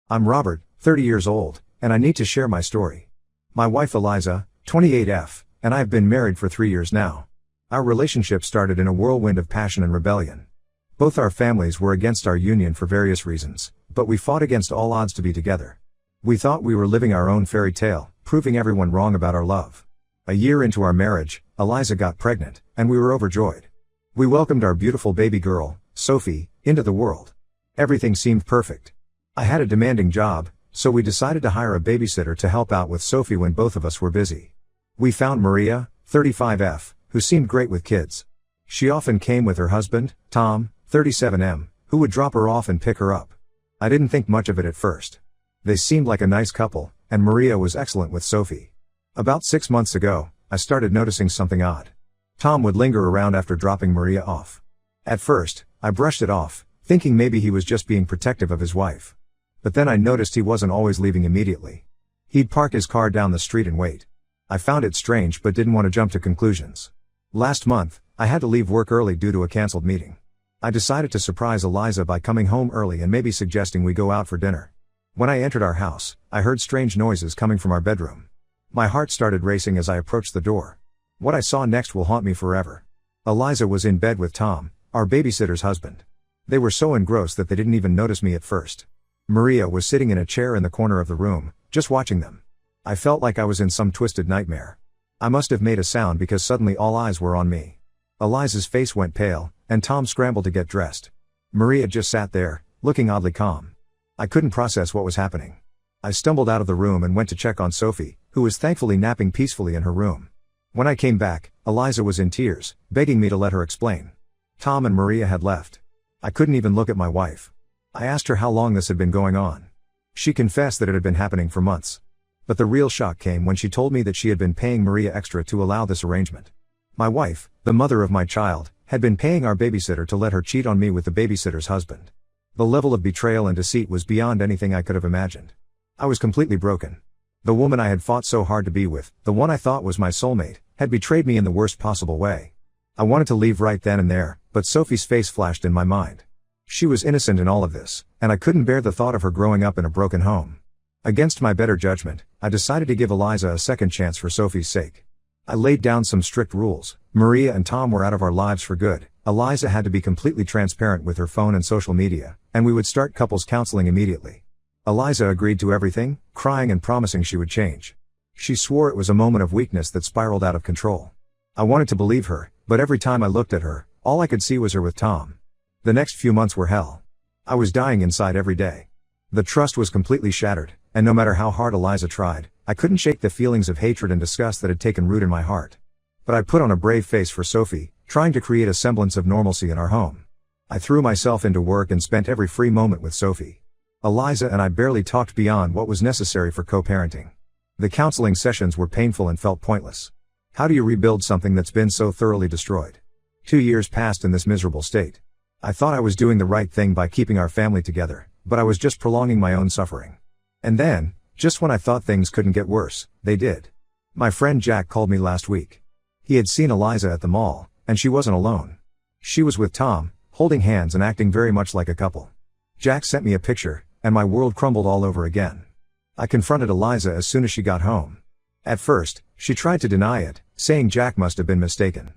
I'm Robert, 30 years old, and I need to share my story. My wife Eliza, 28F, and I have been married for 3 years now. Our relationship started in a whirlwind of passion and rebellion. Both our families were against our union for various reasons, but we fought against all odds to be together. We thought we were living our own fairy tale, proving everyone wrong about our love. A year into our marriage, Eliza got pregnant, and we were overjoyed. We welcomed our beautiful baby girl, Sophie, into the world. Everything seemed perfect. I had a demanding job, so we decided to hire a babysitter to help out with Sophie when both of us were busy. We found Maria, 35F, who seemed great with kids. She often came with her husband, Tom, 37M, who would drop her off and pick her up. I didn't think much of it at first. They seemed like a nice couple, and Maria was excellent with Sophie. About 6 months ago, I started noticing something odd. Tom would linger around after dropping Maria off. At first, I brushed it off, thinking maybe he was just being protective of his wife. But then I noticed he wasn't always leaving immediately. He'd park his car down the street and wait. I found it strange but didn't want to jump to conclusions. Last month, I had to leave work early due to a cancelled meeting. I decided to surprise Eliza by coming home early and maybe suggesting we go out for dinner. When I entered our house, I heard strange noises coming from our bedroom. My heart started racing as I approached the door. What I saw next will haunt me forever. Eliza was in bed with Tom, our babysitter's husband. They were so engrossed that they didn't even notice me at first. Maria was sitting in a chair in the corner of the room, just watching them. I felt like I was in some twisted nightmare. I must have made a sound because suddenly all eyes were on me. Eliza's face went pale, and Tom scrambled to get dressed. Maria just sat there, looking oddly calm. I couldn't process what was happening. I stumbled out of the room and went to check on Sophie, who was thankfully napping peacefully in her room. When I came back, Eliza was in tears, begging me to let her explain. Tom and Maria had left. I couldn't even look at my wife. I asked her how long this had been going on. She confessed that it had been happening for months. But the real shock came when she told me that she had been paying Maria extra to allow this arrangement. My wife, the mother of my child, had been paying our babysitter to let her cheat on me with the babysitter's husband. The level of betrayal and deceit was beyond anything I could have imagined. I was completely broken. The woman I had fought so hard to be with, the one I thought was my soulmate, had betrayed me in the worst possible way. I wanted to leave right then and there, but Sophie's face flashed in my mind. She was innocent in all of this, and I couldn't bear the thought of her growing up in a broken home. Against my better judgment, I decided to give Eliza a second chance for Sophie's sake. I laid down some strict rules. Maria and Tom were out of our lives for good. Eliza had to be completely transparent with her phone and social media, and we would start couples counseling immediately. Eliza agreed to everything, crying and promising she would change. She swore it was a moment of weakness that spiraled out of control. I wanted to believe her, but every time I looked at her, all I could see was her with Tom. The next few months were hell. I was dying inside every day. The trust was completely shattered, and no matter how hard Eliza tried, I couldn't shake the feelings of hatred and disgust that had taken root in my heart. But I put on a brave face for Sophie, trying to create a semblance of normalcy in our home. I threw myself into work and spent every free moment with Sophie. Eliza and I barely talked beyond what was necessary for co-parenting. The counseling sessions were painful and felt pointless. How do you rebuild something that's been so thoroughly destroyed? 2 years passed in this miserable state. I thought I was doing the right thing by keeping our family together, but I was just prolonging my own suffering. And then, just when I thought things couldn't get worse, they did. My friend Jack called me last week. He had seen Eliza at the mall, and she wasn't alone. She was with Tom, holding hands and acting very much like a couple. Jack sent me a picture, and my world crumbled all over again. I confronted Eliza as soon as she got home. At first, she tried to deny it, saying Jack must have been mistaken.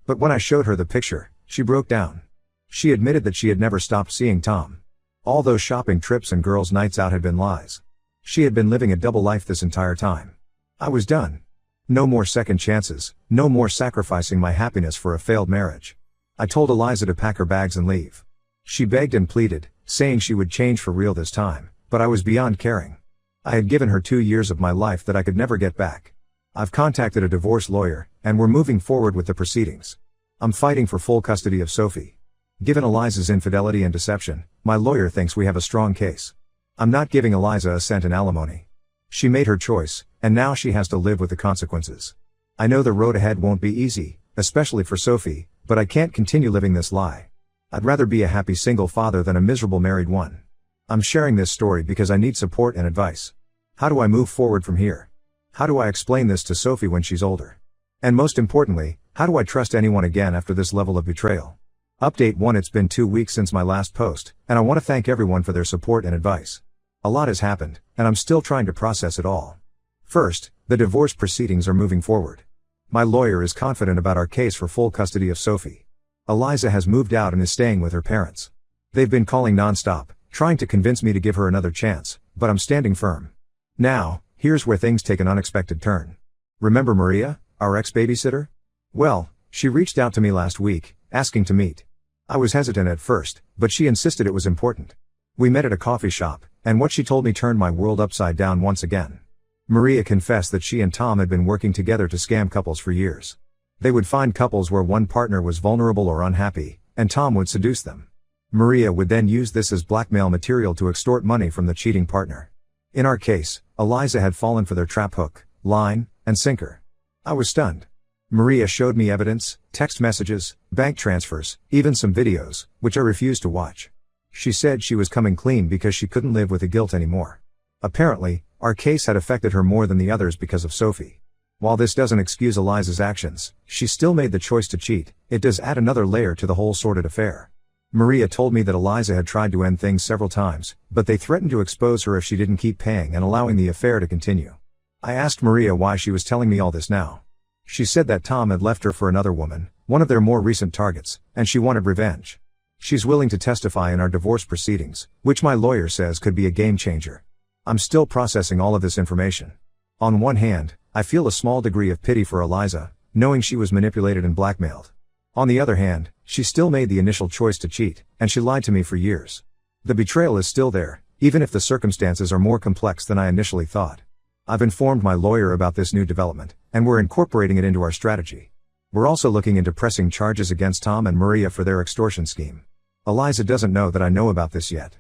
But when I showed her the picture, she broke down. She admitted that she had never stopped seeing Tom. All those shopping trips and girls' nights out had been lies. She had been living a double life this entire time. I was done. No more second chances, no more sacrificing my happiness for a failed marriage. I told Eliza to pack her bags and leave. She begged and pleaded, saying she would change for real this time, but I was beyond caring. I had given her 2 years of my life that I could never get back. I've contacted a divorce lawyer, and we're moving forward with the proceedings. I'm fighting for full custody of Sophie. Given Eliza's infidelity and deception, my lawyer thinks we have a strong case. I'm not giving Eliza a cent in alimony. She made her choice, and now she has to live with the consequences. I know the road ahead won't be easy, especially for Sophie, but I can't continue living this lie. I'd rather be a happy single father than a miserable married one. I'm sharing this story because I need support and advice. How do I move forward from here? How do I explain this to Sophie when she's older? And most importantly, how do I trust anyone again after this level of betrayal? Update 1: It's been 2 weeks since my last post, and I want to thank everyone for their support and advice. A lot has happened, and I'm still trying to process it all. First, the divorce proceedings are moving forward. My lawyer is confident about our case for full custody of Sophie. Eliza has moved out and is staying with her parents. They've been calling non-stop, trying to convince me to give her another chance, but I'm standing firm. Now, here's where things take an unexpected turn. Remember Maria, our ex-babysitter? Well, she reached out to me last week, asking to meet. I was hesitant at first, but she insisted it was important. We met at a coffee shop, and what she told me turned my world upside down once again. Maria confessed that she and Tom had been working together to scam couples for years. They would find couples where one partner was vulnerable or unhappy, and Tom would seduce them. Maria would then use this as blackmail material to extort money from the cheating partner. In our case, Eliza had fallen for their trap hook, line, and sinker. I was stunned. Maria showed me evidence, text messages, bank transfers, even some videos, which I refused to watch. She said she was coming clean because she couldn't live with the guilt anymore. Apparently, our case had affected her more than the others because of Sophie. While this doesn't excuse Eliza's actions, she still made the choice to cheat. It does add another layer to the whole sordid affair. Maria told me that Eliza had tried to end things several times, but they threatened to expose her if she didn't keep paying and allowing the affair to continue. I asked Maria why she was telling me all this now. She said that Tom had left her for another woman, one of their more recent targets, and she wanted revenge. She's willing to testify in our divorce proceedings, which my lawyer says could be a game changer. I'm still processing all of this information. On one hand, I feel a small degree of pity for Eliza, knowing she was manipulated and blackmailed. On the other hand, she still made the initial choice to cheat, and she lied to me for years. The betrayal is still there, even if the circumstances are more complex than I initially thought. I've informed my lawyer about this new development, and we're incorporating it into our strategy. We're also looking into pressing charges against Tom and Maria for their extortion scheme. Eliza doesn't know that I know about this yet.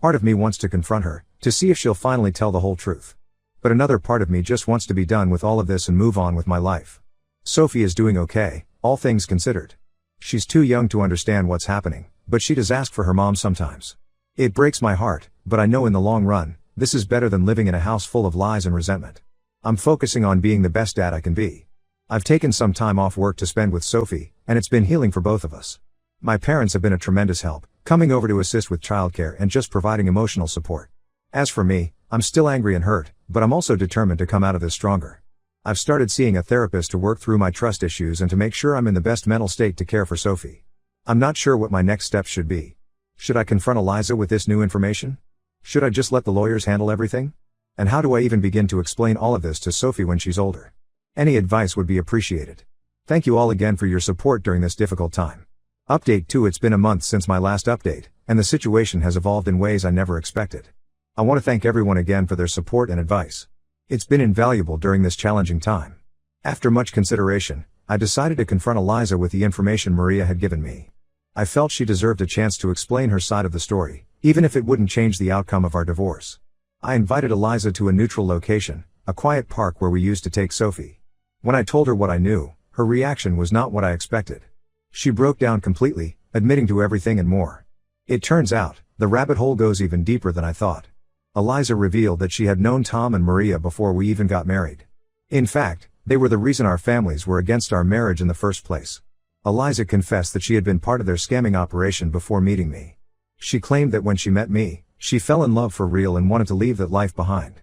Part of me wants to confront her, to see if she'll finally tell the whole truth. But another part of me just wants to be done with all of this and move on with my life. Sophie is doing okay, all things considered. She's too young to understand what's happening, but she does ask for her mom sometimes. It breaks my heart, but I know in the long run, this is better than living in a house full of lies and resentment. I'm focusing on being the best dad I can be. I've taken some time off work to spend with Sophie, and it's been healing for both of us. My parents have been a tremendous help, coming over to assist with childcare and just providing emotional support. As for me, I'm still angry and hurt, but I'm also determined to come out of this stronger. I've started seeing a therapist to work through my trust issues and to make sure I'm in the best mental state to care for Sophie. I'm not sure what my next steps should be. Should I confront Eliza with this new information? Should I just let the lawyers handle everything? And how do I even begin to explain all of this to Sophie when she's older? Any advice would be appreciated. Thank you all again for your support during this difficult time. Update 2: It's been a month since my last update, and the situation has evolved in ways I never expected. I want to thank everyone again for their support and advice. It's been invaluable during this challenging time. After much consideration, I decided to confront Eliza with the information Maria had given me. I felt she deserved a chance to explain her side of the story, even if it wouldn't change the outcome of our divorce. I invited Eliza to a neutral location, a quiet park where we used to take Sophie. When I told her what I knew, her reaction was not what I expected. She broke down completely, admitting to everything and more. It turns out, the rabbit hole goes even deeper than I thought. Eliza revealed that she had known Tom and Maria before we even got married. In fact, they were the reason our families were against our marriage in the first place. Eliza confessed that she had been part of their scamming operation before meeting me. She claimed that when she met me, she fell in love for real and wanted to leave that life behind.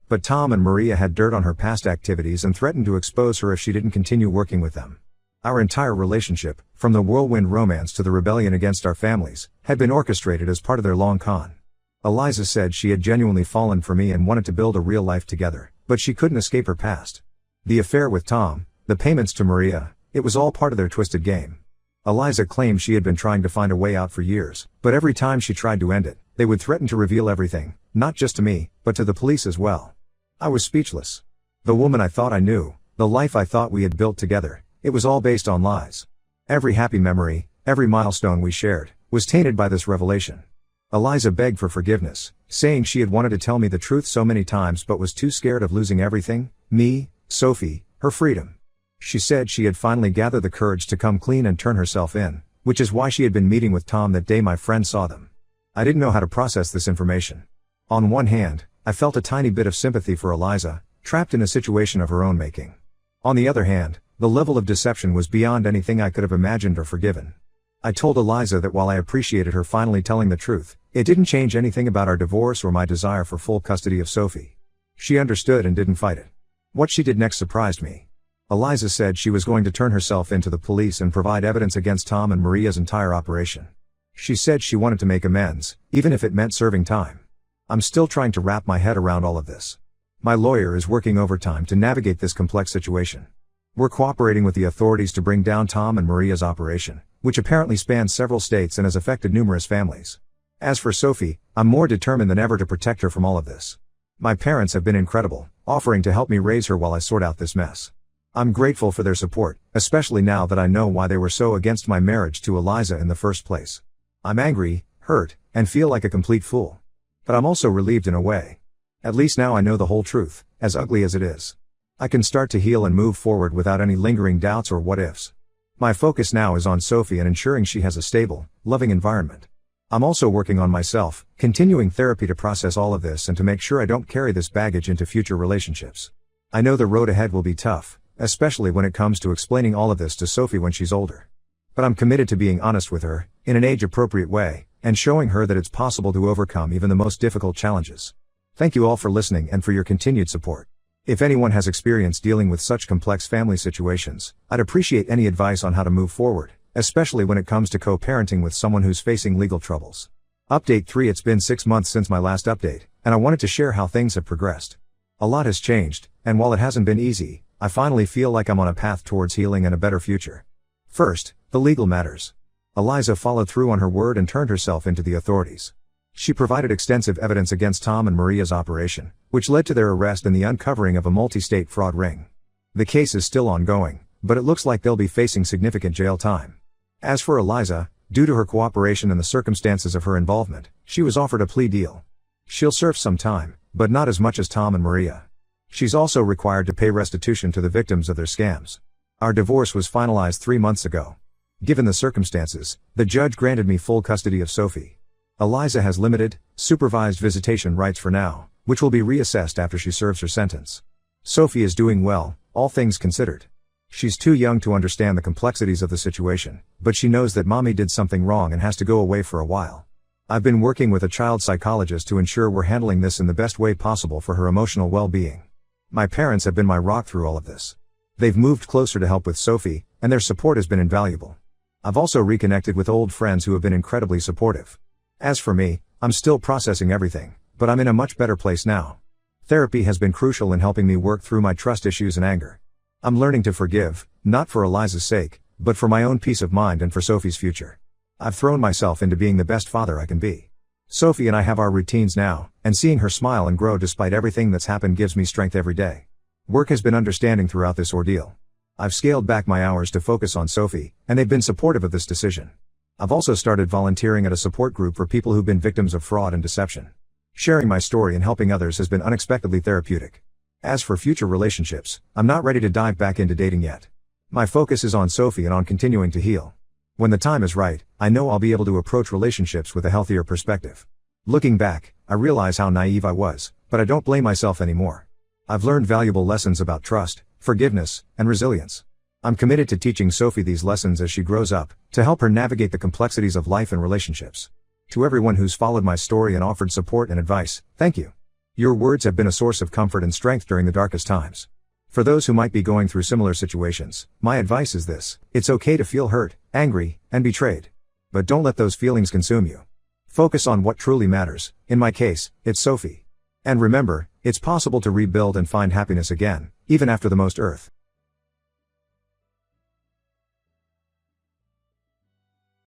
But Tom and Maria had dirt on her past activities and threatened to expose her if she didn't continue working with them. Our entire relationship, from the whirlwind romance to the rebellion against our families, had been orchestrated as part of their long con. Eliza said she had genuinely fallen for me and wanted to build a real life together, but she couldn't escape her past. The affair with Tom, the payments to Maria, it was all part of their twisted game. Eliza claimed she had been trying to find a way out for years, but every time she tried to end it, they would threaten to reveal everything, not just to me, but to the police as well. I was speechless. The woman I thought I knew, the life I thought we had built together, it was all based on lies. Every happy memory, every milestone we shared, was tainted by this revelation. Eliza begged for forgiveness, saying she had wanted to tell me the truth so many times but was too scared of losing everything, me, Sophie, her freedom. She said she had finally gathered the courage to come clean and turn herself in, which is why she had been meeting with Tom that day my friend saw them. I didn't know how to process this information. On one hand, I felt a tiny bit of sympathy for Eliza, trapped in a situation of her own making. On the other hand, the level of deception was beyond anything I could have imagined or forgiven. I told Eliza that while I appreciated her finally telling the truth, it didn't change anything about our divorce or my desire for full custody of Sophie. She understood and didn't fight it. What she did next surprised me. Eliza said she was going to turn herself into the police and provide evidence against Tom and Maria's entire operation. She said she wanted to make amends, even if it meant serving time. I'm still trying to wrap my head around all of this. My lawyer is working overtime to navigate this complex situation. We're cooperating with the authorities to bring down Tom and Maria's operation, which apparently spans several states and has affected numerous families. As for Sophie, I'm more determined than ever to protect her from all of this. My parents have been incredible, offering to help me raise her while I sort out this mess. I'm grateful for their support, especially now that I know why they were so against my marriage to Eliza in the first place. I'm angry, hurt, and feel like a complete fool. But I'm also relieved in a way. At least now I know the whole truth, as ugly as it is. I can start to heal and move forward without any lingering doubts or what-ifs. My focus now is on Sophie and ensuring she has a stable, loving environment. I'm also working on myself, continuing therapy to process all of this and to make sure I don't carry this baggage into future relationships. I know the road ahead will be tough, especially when it comes to explaining all of this to Sophie when she's older. But I'm committed to being honest with her, in an age-appropriate way, and showing her that it's possible to overcome even the most difficult challenges. Thank you all for listening and for your continued support. If anyone has experience dealing with such complex family situations, I'd appreciate any advice on how to move forward, especially when it comes to co-parenting with someone who's facing legal troubles. Update 3: It's been 6 months since my last update, and I wanted to share how things have progressed. A lot has changed, and while it hasn't been easy, I finally feel like I'm on a path towards healing and a better future. First, the legal matters. Eliza followed through on her word and turned herself into the authorities. She provided extensive evidence against Tom and Maria's operation, which led to their arrest and the uncovering of a multi-state fraud ring. The case is still ongoing, but it looks like they'll be facing significant jail time. As for Eliza, due to her cooperation and the circumstances of her involvement, she was offered a plea deal. She'll serve some time, but not as much as Tom and Maria. She's also required to pay restitution to the victims of their scams. Our divorce was finalized 3 months ago. Given the circumstances, the judge granted me full custody of Sophie. Eliza has limited, supervised visitation rights for now, which will be reassessed after she serves her sentence. Sophie is doing well, all things considered. She's too young to understand the complexities of the situation, but she knows that mommy did something wrong and has to go away for a while. I've been working with a child psychologist to ensure we're handling this in the best way possible for her emotional well-being. My parents have been my rock through all of this. They've moved closer to help with Sophie, and their support has been invaluable. I've also reconnected with old friends who have been incredibly supportive. As for me, I'm still processing everything, but I'm in a much better place now. Therapy has been crucial in helping me work through my trust issues and anger. I'm learning to forgive, not for Eliza's sake, but for my own peace of mind and for Sophie's future. I've thrown myself into being the best father I can be. Sophie and I have our routines now, and seeing her smile and grow despite everything that's happened gives me strength every day. Work has been understanding throughout this ordeal. I've scaled back my hours to focus on Sophie, and they've been supportive of this decision. I've also started volunteering at a support group for people who've been victims of fraud and deception. Sharing my story and helping others has been unexpectedly therapeutic. As for future relationships, I'm not ready to dive back into dating yet. My focus is on Sophie and on continuing to heal. When the time is right, I know I'll be able to approach relationships with a healthier perspective. Looking back, I realize how naive I was, but I don't blame myself anymore. I've learned valuable lessons about trust, forgiveness, and resilience. I'm committed to teaching Sophie these lessons as she grows up, to help her navigate the complexities of life and relationships. To everyone who's followed my story and offered support and advice, thank you. Your words have been a source of comfort and strength during the darkest times. For those who might be going through similar situations, my advice is this: it's okay to feel hurt, angry, and betrayed. But don't let those feelings consume you. Focus on what truly matters. In my case, it's Sophie. And remember, it's possible to rebuild and find happiness again, even after the most earth